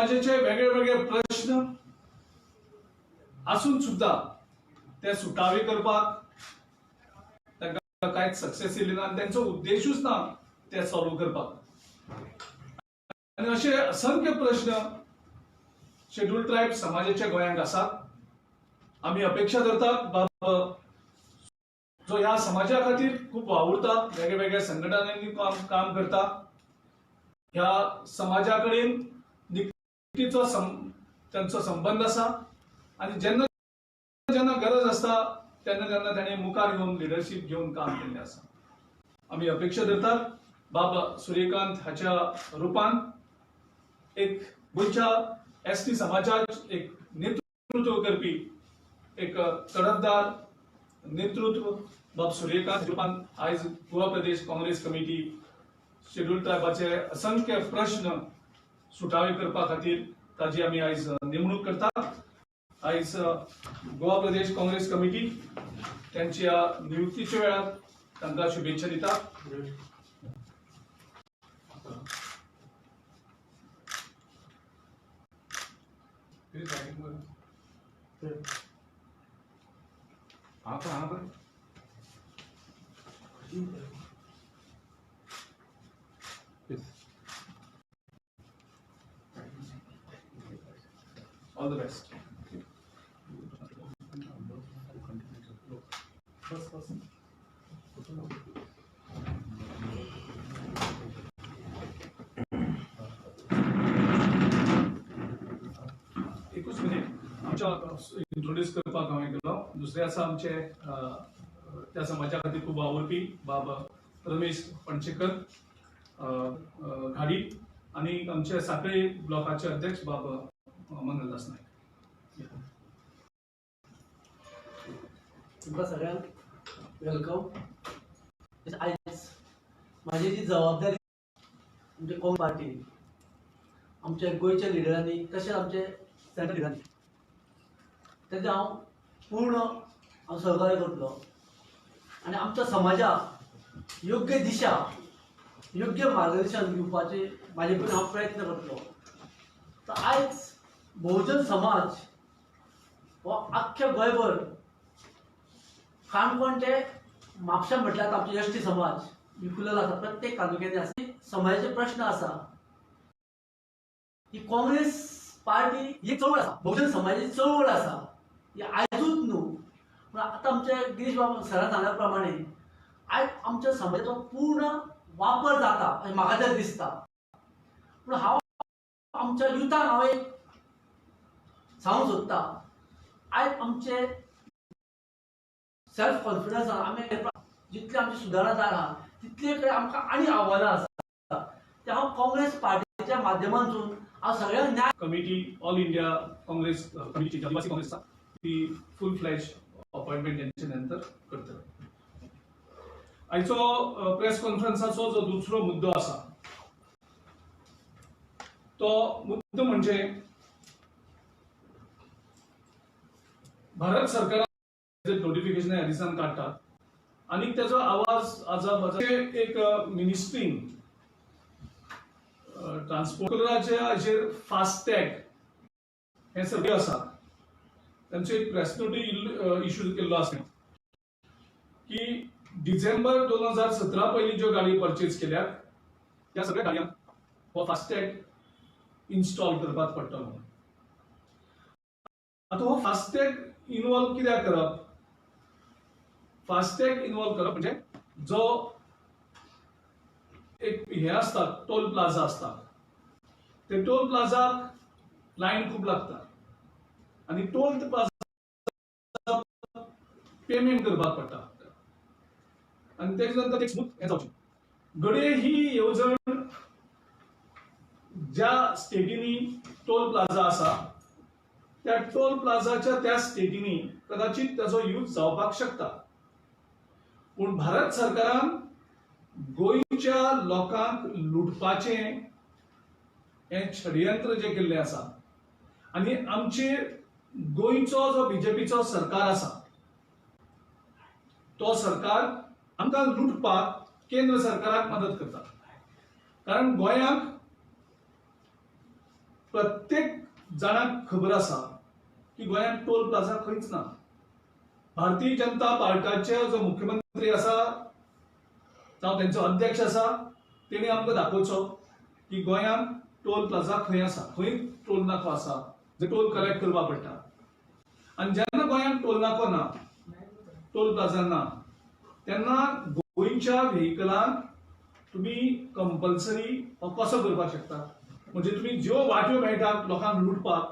समाजाचे वेगळे वेगळे प्रश्न असून सुद्धा ते सुटावे करपाक तांकां कांयच सक्सेस येयली ना, त्यांचो उद्देशूच ना ते सॉल्व करपाक. आनी असे असंख्य प्रश्न शेड्यूल ट्रायब समाजाच्या गोंयांत आसात. आमी अपेक्षा करतात बाबा जो ह्या समाजा खातीर खूप वावुरता, वेगळ्या वेगळ्या संघटनांनी काम करता, ह्या समाजा कडेन निकटीचो त्यांचो संबंध आसा आनी जेन्ना जेन्ना गरज आसता तेन्ना तेन्ना ताणें मुखार येवन लिडरशीप घेवन काम केल्लें आसा. आमी अपेक्षा धरतात बाबा सूर्यकांत हाच्या रुपान एक गोंयच्या एसटी समाजाक एक नेतृत्व करपी एक तडफदार नेतृत्व बाब सूर्यकांत रुपान आयज गोवा प्रदेश काँग्रेस कमिटी शेड्यूल ट्रायबाचे असंख्य प्रश्न सुटावे करपा खातीर ताजी आमी आयज नेमणूक करता. आयज गोवा प्रदेश काँग्रेस कमिटी त्यांच्या नियुक्तीच्या वेळार तांकां शुभेच्छा दिता. All the best. एकूच मिनिट आमच्या इंट्रोड्यूस करपाक हांवें गेलो. दुसरे आसा आमचे त्या समाजा खातीर खूब वावुरपी बाब रमेश पणशेकर घाडी आनी आमचे सांखळी ब्लॉकाचे अध्यक्ष बाब मंगलदास नायक. तुमकां सगळ्यांक वेलकम. आयज म्हाजी जी जबाबदारी आमच्या काँग्रेस पार्टीन आमच्या गोंयच्या लिडरांनी तशेंच आमचे सेंट्रल लिडरांनी तेजे हांव पूर्ण सहकार्य करतलो आनी आमच्या समाजाक योग्य दिशा योग्य मार्गदर्शन दिवपाचे म्हाजे परीन हांव प्रयत्न करतलो. तर आयज बहुजन समाज हो आख्ख्या गोंयभर काणकोण ते म्हापशा म्हटल्यार आमचे एसटी समाज विखुलेलो आसा. प्रत्येक तालुक्यांनी आसा समाजाचे प्रश्न आसा. ही काँग्रेस पार्टी ही चळवळ आसा, बहुजन समाजाची चळवळ आसा. ही आयजूच न्हू पूण आतां आमचे गिरीश बाबा सरान सांगल्या प्रमाणे आयज आमच्या समाजाचो पूर्ण वापर जाता अशें म्हाका तरी दिसता. पूण हांव आमच्या युथाक हांव एक सांगूंक सोदता आयज आमचे सेल्फ कॉन्फिडन्स आमी जितले आमची सुदारणा जाता तितले कडेन आमकां आनी आव्हानां आसा. ते हांव काँग्रेस पार्टीच्या माध्यमांतून हांव सगळ्यांक न्याय कमिटी ऑल इंडिया काँग्रेस कमिटीची आदिवासी काँग्रेस आसा ती फुल फ्लॅश अपॉइंटमेंट तेंचे नंतर करतलो. आयचो प्रेस कॉन्फरन्साचो जो दुसरो मुद्दो आसा तो मुद्दो म्हणजे भारत सरकार नोटिफिकेशन ह्या दिसान काडटात आनी तेजो आवाज आज एक मिनिस्ट्रीन ट्रान्सपोर्टराच्या हाचेर फास्टॅग हे सगळे आसा तांचो एक प्रेस नोटी इश्यू केल्लो आसा की डिसेंबर 2017 पयलीं ज्यो गाडी परचेज केल्यात त्या सगळ्या गाडयांक हो फास्टॅग इन्स्टॉल करपाक पडटलो. आतां हो फास्टॅग इन्वॉल्व कित्याक करप? फास्टॅग इन्वॉल्व करप म्हणजे जो एक हे आसता टोल प्लाझा आसता ते टोल प्लाझाक लायन खूब लागता आनी टोल प्लाझा पेमेंट करपाक पडटा आनी तेजे नंतर एक स्मूथ हें जावचें घडये ही येवजण ज्या स्टेटीनी टोल प्लाझा आसा त्या टोल प्लाझाच्या त्या स्टेटीनी कदाचित त्याचो यूज जावपाक शकता. पूण भारत सरकारान गोंयच्या लोकांक लुटपाचे हे षडयंत्र जे केल्ले आसा आनी आमचे गोंयचो जो बीजेपीचो सरकार आसा तो सरकार आमकां लुटपाक केंद्र सरकाराक मदत करता. कारण गोंयांक प्रत्येक जाणाक खबर आसा की गोंयांत टोल प्लाझा खंयच ना. भारतीय जनता पार्टीचे जो मुख्यमंत्री आसा जावं त्यांचो अध्यक्ष आसा तेणी आमकां दाखोवचो की गोंयांत टोल प्लाझा खंय आसा, खंय टोल नाको आसा जे टोल कलेक्ट करपा पडटा. आनी जेन्ना गोंयांत टोल नाको ना, टोल प्लाझा ना, तेन्ना गोंयच्या व्हेहिकलांक तुम्ही कंपल्सरी कसो करपाक शकता. म्हणजे तुम्ही ज्यो वाट्यो मेळटात लोकांक लुटपाक,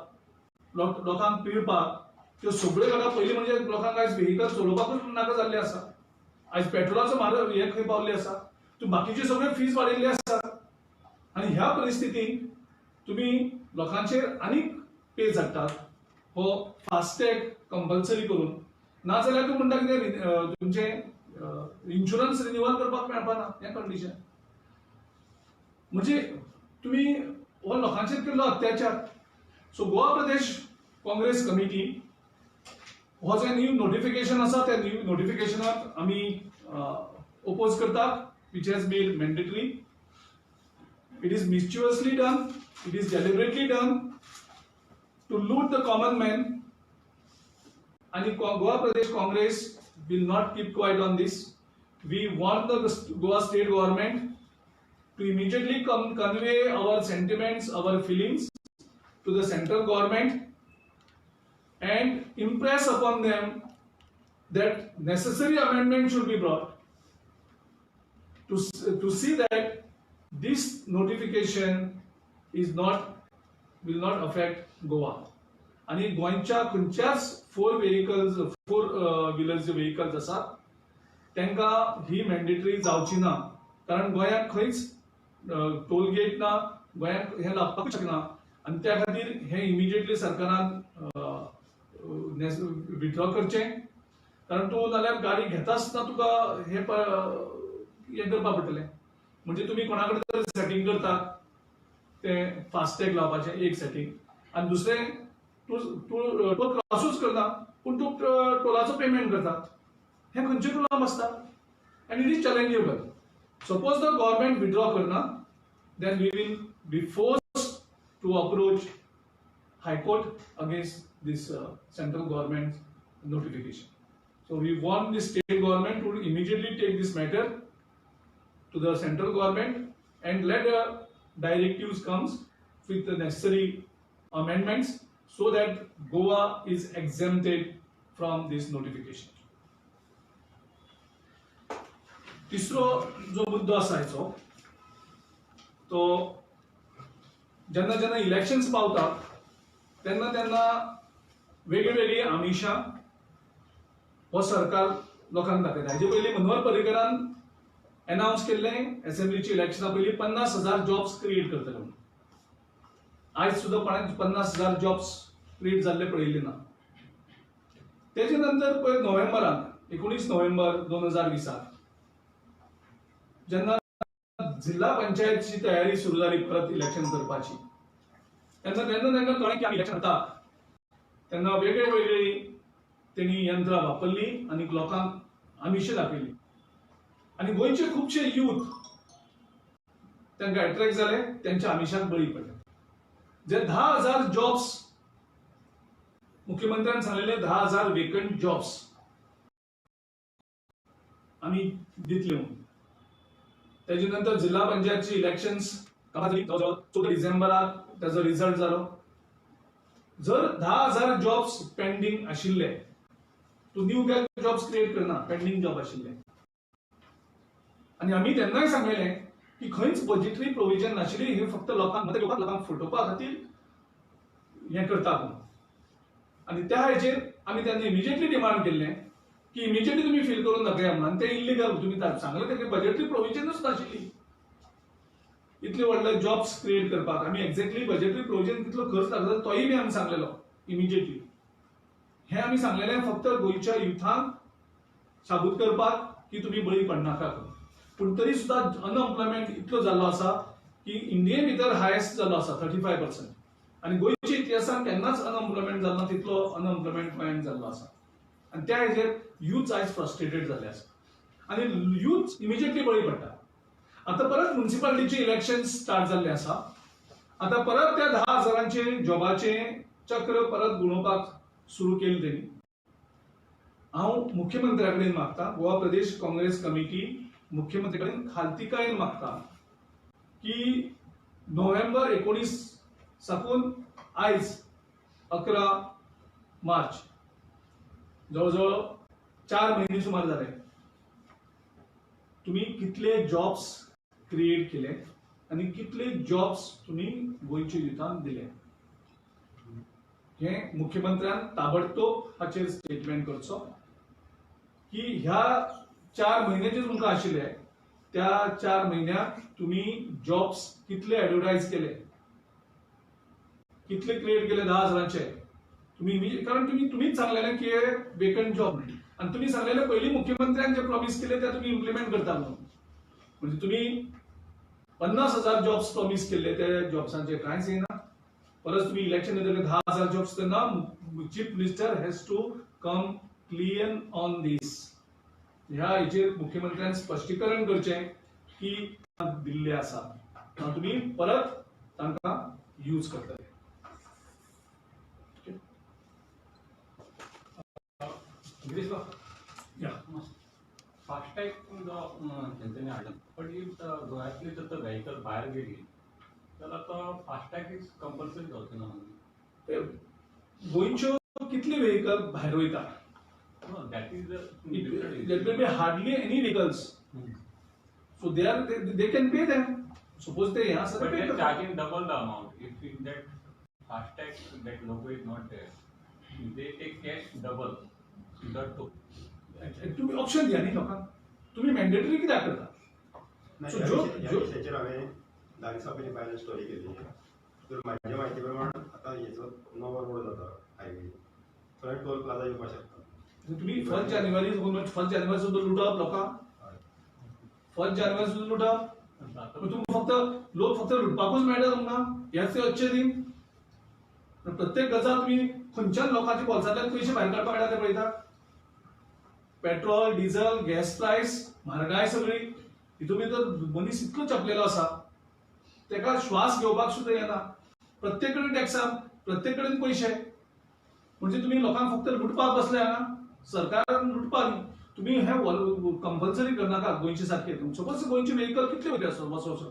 लोकांक पिळपाक, त्यो सगळ्यो घालप. पयलीं म्हणजे लोकांक आयज व्हेहिकल चलोवपाकूच नाका जाल्ले आसा. आयज पेट्रोलाचो म्हारग हे खंय पावल्ले आसा, तूं बाकीचे सगळे फीज वाडयल्ले आसा. आनी ह्या परिस्थितींत तुम्ही लोकांचेर आनीक पे जातात. हो फास्टॅग कंपल्सरी करून, नाजाल्यार तूं म्हणटा कितें तुमचे इन्शुरन्स रिन्युअल करपाक मेळपाना हें कंडिशन. म्हणजे तुम्ही हो लोकांचेर केल्लो अत्याचार. सो गोवा प्रदेश काँग्रेस कमिटी हो जे न्यू नोटिफिकेशन आसा त्या न्यू नोटिफिकेशनाक आमी ओपोज करतात, which has made mandatory. It is mischievously done, it is deliberately done to loot the common man. आणि गोवा प्रदेश Congress will not keep quiet on this. We want the Goa state government to immediately convey our sentiments, our feelings to the central government and impress upon them that necessary amendment should be brought to see that this notification will not affect Goa. आणि गोंयच्या खंयच्याच four wheelers जे व्हेहिकल्स आसात तांकां ही mandatory जावची ना. कारण गोंयांत खंयच टोल गेट ना, गोंयांत हे लागपाक शकना. आनी त्या खातीर हे इमिजिएटली सरकारान विथड्रॉ करचें. कारण तूं नाल्यार गाडी घेता आसतना तुका हे करपा पडटलें. म्हणजे तुमी कोणा कडेन जर सेटींग करतात तें फास्टॅग लावपाचें एक सेटींग, आनी दुसरें टोल क्रॉसूच करना पूण तूं टोलाचो पेमेंट करता. हे खंयचे टोलाक आसता आनी it is challengeable. Suppose the government withdraw करना, then we will be forced to approach high court against this central government notification. So we want the state government to immediately take this matter to the central government and let directives comes with the necessary amendments so that Goa is exempted from this notification. तिसरो जो मुद्दो आसा हेचो तो जेन्ना जेन्ना elections पावतात तेन्ना तेन्ना वेगळी आमिशां हो सरकार लोकांक दाखयता. हेजे पयलीं मनोहर पर्रीकरान अनाउन्स केल्लें असेंब्लीची इलेक्शना पयलीं 50,000 जॉब्स क्रिएट करतले म्हणून. आयज सुद्दां कोणाक 50,000 जॉब्स क्रिएट जाल्ले पळयल्ले ना. तेजे नंतर पयर नोव्हेंबराक 19 नोव्हेंबर 2020 जेन्ना जिल्हा पंचायतची तयारी सुरू जाली परत इलेक्शन करपाची, तेन्ना कळ्ळें की इलेक्शन जाता तेन्ना वेगळी तेणी यंत्रां वापरली आनी लोकांक आमिशे दाखयली. आणि गोंयचे खुबशे यूथ तांकां अट्रॅक्ट जाले, त्यांच्या आमिशाक बळी पडले. जे 10,000 जॉब्स मुख्यमंत्र्यान सांगलेले 10,000 वेकंट जॉब्स आमी दितले म्हणून. तेजे नंतर जिल्हा पंचायतची इलेक्शन्स 14 डिसेंबराक त्याचो रिझल्ट जालो. जर 10,000 जॉब्स पेंडिंग आशिल्ले, तूं न्यू जॉब्स क्रिएट करना, पेंडिंग जॉब आशिल्ले. आणि आम्ही तेन्नाय सांगलेलें की खंयच बजेटरी प्रोविजन नाशिल्ली, हे फक्त लोकांक फटोवपा खातीर हें करतात म्हणून. आनी त्या हेचेर आमी तेन्ना इमिजिएटली डिमांड केल्लें की इमिजिएटली तुमी फील करून दाखया म्हणून. आनी तें इल्लिगल तुमी सांगलें तें बजेटरी प्रोविजनूच नाशिल्ली इतले व्हडले जॉब्स क्रिएट करपाक. आमी एक्झॅक्टली बजेटरी प्रोविजन कितलो खर्च लागता तोय बी आमी सांगलेलो इमिजिएटली. हे आमी सांगलेलें फक्त गोंयच्या युथांक शाबूत करपाक की तुमी बळी पडनाका करून. पूण तरी सुद्दां अनएम्प्लॉयमेंट इतलो जाल्लो आसा की इंडिये भितर हायेस्ट जाल्लो आसा 35%. आनी गोंयच्या इतिहासान केन्नाच अनएम्प्लॉयमेंट जाल्लो तितलो अनएम्प्लॉयमेंट गोंयांत जाल्लो आसा. आनी त्या हेजेर यूथ आयज फ्रस्ट्रेटेड जाल्ले आसा आनी यूथ इमिजिएटली बळी पडटा. आतां परत म्युनिसिपालिटीचे इलेक्शन स्टार्ट जाल्ले आसा आता परत त्या 10,000चे जॉबाचे चक्र परत गुणोवपाक सुरू केले त्यांनी. हांव मुख्यमंत्र्या कडेन मागता, गोवा प्रदेश काँग्रेस कमिटी मुख्यमंत्री कडेन खालतीकायेन मागता की नोव्हेंबर 19 साकून आयज 11 मार्च जवळजवळ 4 महिने सुमार जाले. तुम्ही कितले जॉब्स क्रिएट केले आणि कितले जॉब्स तुम्ही गोंयच्या युथांक दिले हे मुख्यमंत्र्यान ताबडतोब हाचेर स्टेटमेंट करचो की ह्या 4 महिने जे तुमकां आशिल्ले त्या 4 महिन्यात तुम्ही जॉब्स कितले ऍडव्हर्टाइज केले, कितले क्रिएट केले 10,000चे तुम्ही, कारण तुम्हीच सांगलेले की हे वेकंट जॉब आणि तुम्ही सांगलेले पहिली मुख्यमंत्र्यान जे प्रॉमिस केले ते तुम्ही इम्प्लिमेंट करता म्हणून. म्हणजे तुम्ही 50,000 जॉब्स प्रॉमिस केले ते जॉब्सांचे कांयच येना. परत तुम्ही इलेक्शन येतले 10,000 जॉब्स तेन्ना chief minister has to come clear on this. ह्या हेचेर मुख्यमंत्र्यान स्पश्टीकरण करचें की दिल्ले आसा तुम्ही परत तांकां यूज करतले. फास्टॅग जो तेंच्यांनी हाडला पण इफ गोंयांतली जर व्हेकल भायर गेली जाल्यार तो फास्टॅग इज कंपल्सरी जावचो ना. गोंयच्यो कितली व्हेकल भायर वयता? That is There will be hardly any vehicles. So they can pay them. Suppose they yes, but they are charging double the amount. If in that FASTag that logo is not there, they take cash double. That too. तुम्ही option द्या न्ही लोकांक. तुम्ही mandatory कित्याक करता? So जो विशयाचेर हांवें 10 दिसां पयलीं बायलां स्टोरी केली. तर म्हाजे म्हायती प्रमाण आतां हेचो नवो रोड जाता हायवे, थंय टोल प्लाझा येवपाक शकता. तुम्ही 1 जानेवारी सुद्धा लुटप लोकांक. 1 जानेवारी सुद्धा लुटप. तुम्ही फक्त लोक फक्त लुटपाकूच मेळटा तुमकां ह्याच ते अच्छे दिन. प्रत्येक गजाल तुम्ही खंयच्याच लोकांच्या बोल्सांतल्यान पयशे भायर काडपाक मेळटा ते पळयता. पेट्रोल, डिझल, गॅस प्राइस, म्हारगाय सगळी, हितून भितर मनीस इतलो चपलेलो आसा तेका श्वास घेवपाक सुद्धा येना. प्रत्येक कडेन टॅक्सां, प्रत्येक कडेन पयशे. म्हणजे तुम्ही लोकांक फक्त लुटपाक बसले हांगा. सरकारान लुटपाक न्ही. तुम्ही हे कंपल्सरी करनाका गोंयचे सारखे. सपोज गोंयचे व्हेकल कितले वयता वर्स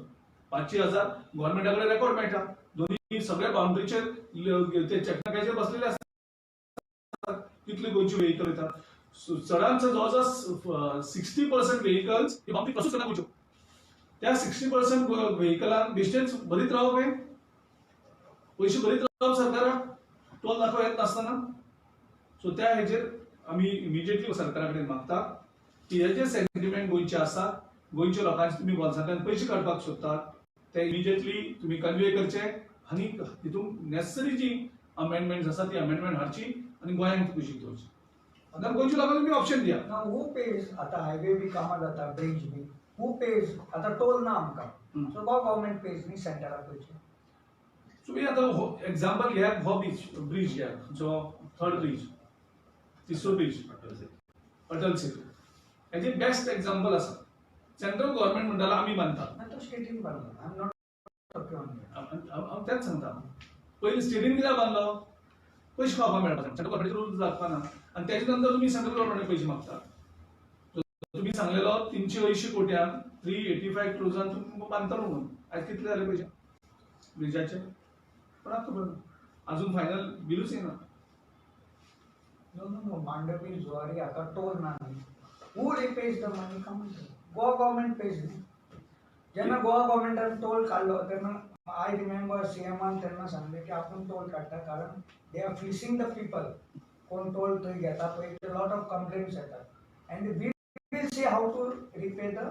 500,000 गव्हर्नमेंटा कडेन रेकॉर्ड मेळटा. दोन्ही सगळ्या बाउंड्रीचेर ते चॅकनाकाचेर बसलेले आसतात कितले गोंयचे व्हेकल वयता. चडांत चड जवळजवळ 60% व्हेकल्स ही बाउंड्री क्रॉसूच करना गोंयच्यो. त्या 60% व्हेकलांक बेश्टेच भरीत रावप हे पयशे भरीत रावप सरकाराक टोल दाखोव येत नासतना. सो त्या हेजेर आमी इमिजिएटली सरकारा कडेन मागता की हे जे सेंटिमेंट गोंयचे आसा, गोंयच्या लोकांचे तुम्ही बोल्सांतल्यान पयशे काडपाक सोदतात ते इमिजिएटली तुम्ही कन्वे करचे आनी हितून नेसेसरी जी अमेंडमेंट्स आसा ती अमेंडमेंट हाडची आनी गोंयांक कुशीक दवरची. आता गोंयच्या लोकांक तुम्ही ऑप्शन दिया. Now who pays? आता हायवे बी कामां जाता, ब्रिज बी. Who pays? आता टोल ना आमकां. So गव्हर्नमेंट pays न्ही सेंटराक पयशे. तुम्ही आता एक्झाम्पल घ्या, हो ब्रिज घ्या, जो 3rd ब्रिज, 3रो ब्रिज अटल सेतू. हेजे बेस्ट एक्झाम्पल आसा. सेंट्रल गव्हर्नमेंट म्हणटालो आमी बांदतात. ना तो स्टेटीन बांदलो. I am not talking on that. हांव तेच सांगता. पयलीं स्टेटीन कित्याक बांदलो? पयशे खावपाक मेळटा. सेंट्रल गव्हर्नमेंट रूल लागपाना आनी तेच्या नंतर तुम्ही सेंट्रल गव्हर्नमेंट पयशे मागता. तुम्ही सांगलेलो 380 कोट्यान 385 क्रोजान तुम्ही बांदतलो म्हणून. आयज कितले जाले पयशे ब्रिजाचे? पण आता अजून फायनल बिलूच येना. No. Mandapur, Zuari, आता टोल ना. Who repays the money? Come on. Goa government pays न्ही. जेन्ना गोवा गव्हर्नमेंटान टोल काढलो तेन्ना आय रिमेंबर सीएमान तेन्ना सांगले की आपण टोल काडटा कारण they are fleecing the people. कोण टोल थंय घेता पळय ते लॉट ऑफ कंप्लेंट्स येतात and we will see how to repay the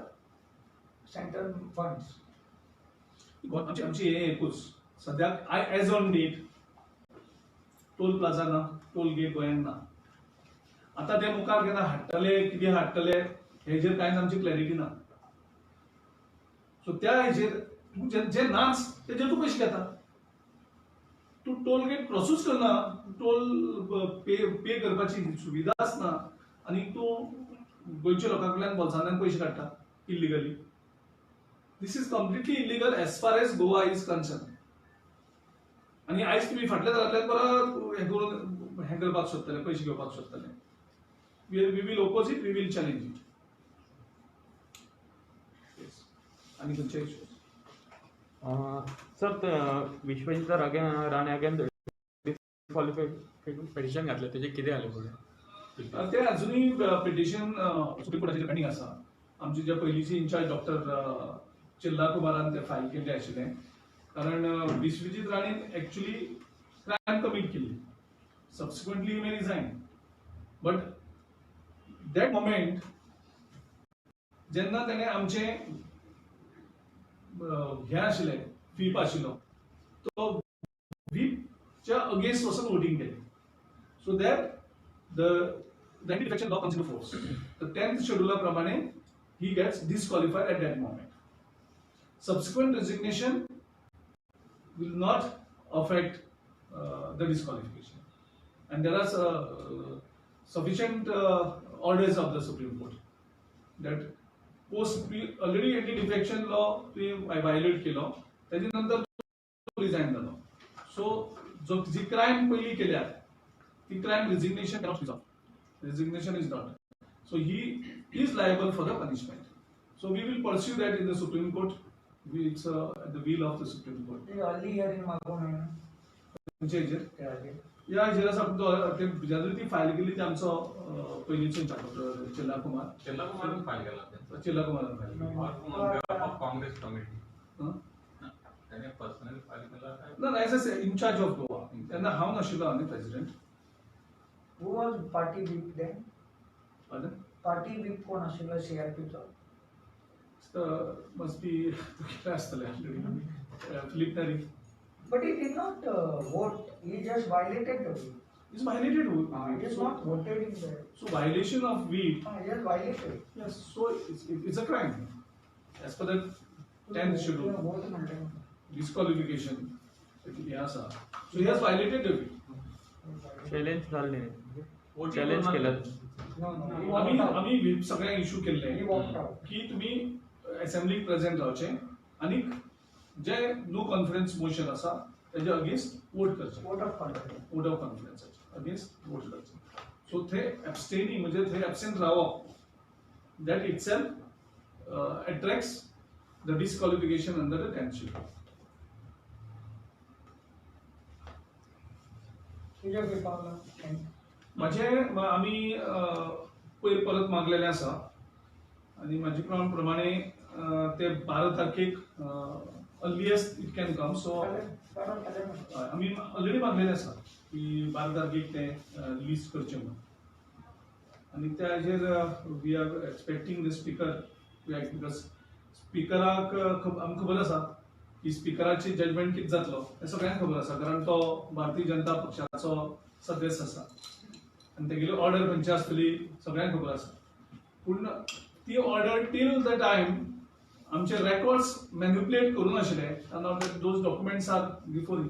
central funds. आमची हे एकूच सद्याक as on date toll plaza ना, टोल गेट गोंयांत ना. आता ते मुखार केन्ना हाडटले, कितें हाडटले हेजेर कांयच आमची क्लॅरिटी ना. सो त्या हेजेर जे नाच तेजेर तूं पयशे घेता. तूं टोल गेट क्रॉसूच करना, टोल पे करपाची सुविधाच ना आनी तूं गोंयच्या लोकां कडल्यान बोल्सांतल्यान पयशे काडटा illegally. This is completely illegal as far as Goa is concerned. आणि आयज तुम्ही फाटल्या दारांतल्यान परत हे करून हे करपाक सोदतले पयशे घेवपाक सोदतले we will oppose it we will challenge it आणि खंयचे issues sir Vishwajit Rane again disqualification petition घातलें तेजें कितें जालें फुडें ते अजूनही पिटिशन सुप्रीम कोर्टाचेर पेंडींग आसा आमचे जे पयलींचे इन्चार्ज डॉक्टर चिल्ला कुमारान ते फायल केल्ले आशिल्ले कारण विश्वजीत राणेन एक्चुअली क्रायम कमीट केल्ली subsequently he may resign but that moment जेन्ना तेणें आमचे हे आशिल्ले व्हीप आशिल्लो तो व्हीपच्या अगेन्स्ट वचून वोटींग केलें so that the anti-defection law comes into force. The 10th schedule प्रमाणे he gets disqualified at that moment. Subsequent resignation will not affect the disqualification. And there are sufficient orders of the Supreme Court that post already anti-defection law violate केलो त्याच्यानंतर resign झालो. So जो जी crime पहिली केल्या the crime resignation cannot resolve. Resignation is not. So he is liable for the punishment. So we will pursue that in the Supreme Court. It's at the will of the Supreme Court. ते early hearing मागून आहे ना म्हणजे हेजेर ते early. या हेजेर आसा ते जेन्ना ती फायल केली ती आमचो पयलींचो डॉक्टर चिल्ला कुमार चेल्लाकुमारान फायल केला चिल्ला कुमारान फायल केली. काँग्रेस कमिटी हं? त्याने पर्सनली फायल केला काय ना as a incharge of Goa तेन्ना हांव नाशिल्लो न्ही president. Who was party whip then? Pardon? Party whip कोण आशिल्लो CRP चो? Must be आसतले फिलिप नरी. But he did not vote. He just violated the whip. It's violated. He just not voted in there. So violation of whip. He just violated. Yes. So it's a crime as per the 10th schedule. Vote म्हणते. Disqualification. Yes, sir. So he has violated the whip. Challenge जाल्लें challenge केलं No, no. He walked out. आम्ही whip सगळ्या issue केल्ले He walked out. की तुम्ही असेंब्लीक present रावचे आणि जे नो कॉन्फिडन्स मोशन आसा त्याच्या अगेन्स्ट वोट करचे Vote of confidence. Vote of कॉन्फिडन्साचे अगेन्स्ट वोट करचे सो थंय एब्स्टेनिंग म्हणजे थंय एबसेंट रावप that itself attracts the disqualification under the 10th schedule. तुझ्या विभागाला माझे आम्ही पयर परत मागलेले आसा आणि माझे प्रमाणे ते 12 तारखेक earliest it can come so आम्ही ऑलरेडी मागलेले आसा की 12 तारखेक ते लिस्ट करचे म्हणून आणि त्या हेजेर we are expecting the speaker because स्पीकराक आमकां खबर आसा की स्पीकराची जजमेंट कितें जातलो हें सगळ्यांक खबर आसा कारण तो भारतीय जनता पक्षाचो सदस्य आसा आनी तेगेली ऑर्डर खंयची आसतली सगळ्यांक खबर आसा पूण ती ऑर्डर टील द टायम आमचे रेकॉर्ड्स मॅन्युप्युलेट करूं नाशिल्ले दोज डॉक्युमेंट्स आर बिफोर ही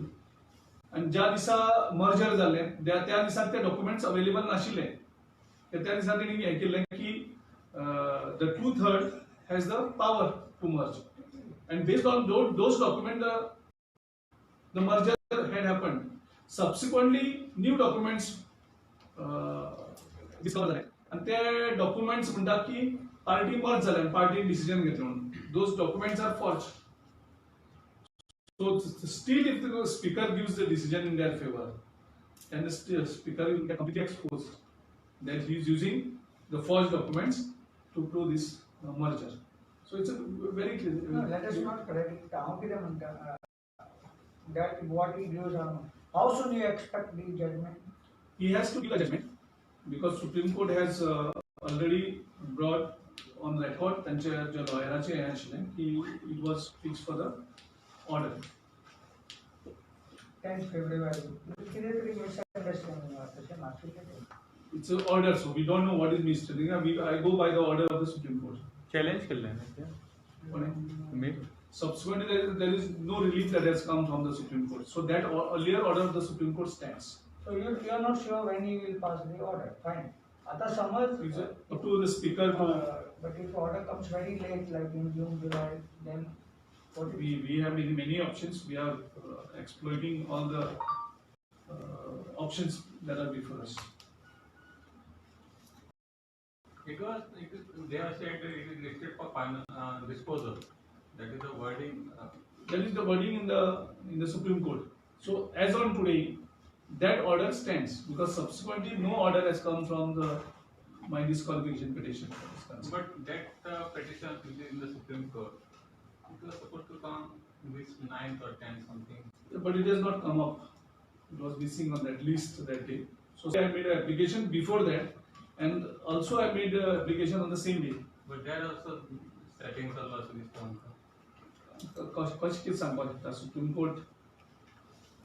आनी ज्या दिसा मर्जर जाल्लें त्या दिसाक ते डॉक्युमेंट्स अवेलेबल नाशिल्ले त्या दिसा तेणी हें केल्लें की the 2/3 has the power to merge and based on those documents the merger had happened. Subsequently new documents discovered झाले आणि ते documents म्हणतात की party merge झाले आणि party decision घेतले म्हणून those documents are forged. So still if the speaker gives the decision in their favor and the speaker will get completely exposed that he is using the forged documents to prove this merger. So it's a very clear. No, that is not correct. How can I म्हणता that what he gives on how soon you expect the judgment? He has to give a judgment because Supreme Court has already brought on record त्यांच्या ज्या लॉयराचे हे आशिल्ले की it was fixed for the order. 10th February. किती तरी misunderstanding आहे तसे मागचे ते. It's an order, so we don't know what is misstating. I go by the order of the Supreme Court. Challenge केल्लें तुम्ही Subsequently, there is no relief that has come from the Supreme Court. So that earlier order of the Supreme Court stands. So you are not sure when he will pass the order. Fine. आता समज It's up to the speaker to but if order comes very late like in June, July, then We have many options. We are exploiting all the options that are before us. They have said it is listed for final disposal. That is the wording. That is the wording in the Supreme Court. So as on today, that order stands because subsequently no order has come from my disqualification petition. But that petition which is in the Supreme Court, it was supposed to come this 9th or 10th something. But it has not come up. It was missing on that list that day. So I made an application before that, and also I made an application on the same day. But there also settings are also this one. Kashkir Sangwa, the Supreme Court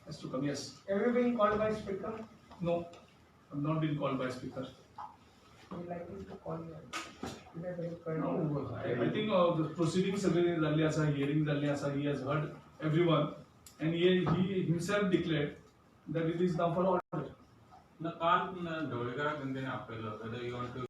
has to come. Yes. Have you been called by speaker? No, I'm not been called by speaker. We likely to call you. We are very No, proud. I think the proceedings झाले असा, hearing झाले असा, he has heard everyone, and he himself declared that it is now for order. काल ढवळेकरांनी आपल्याला whether you want to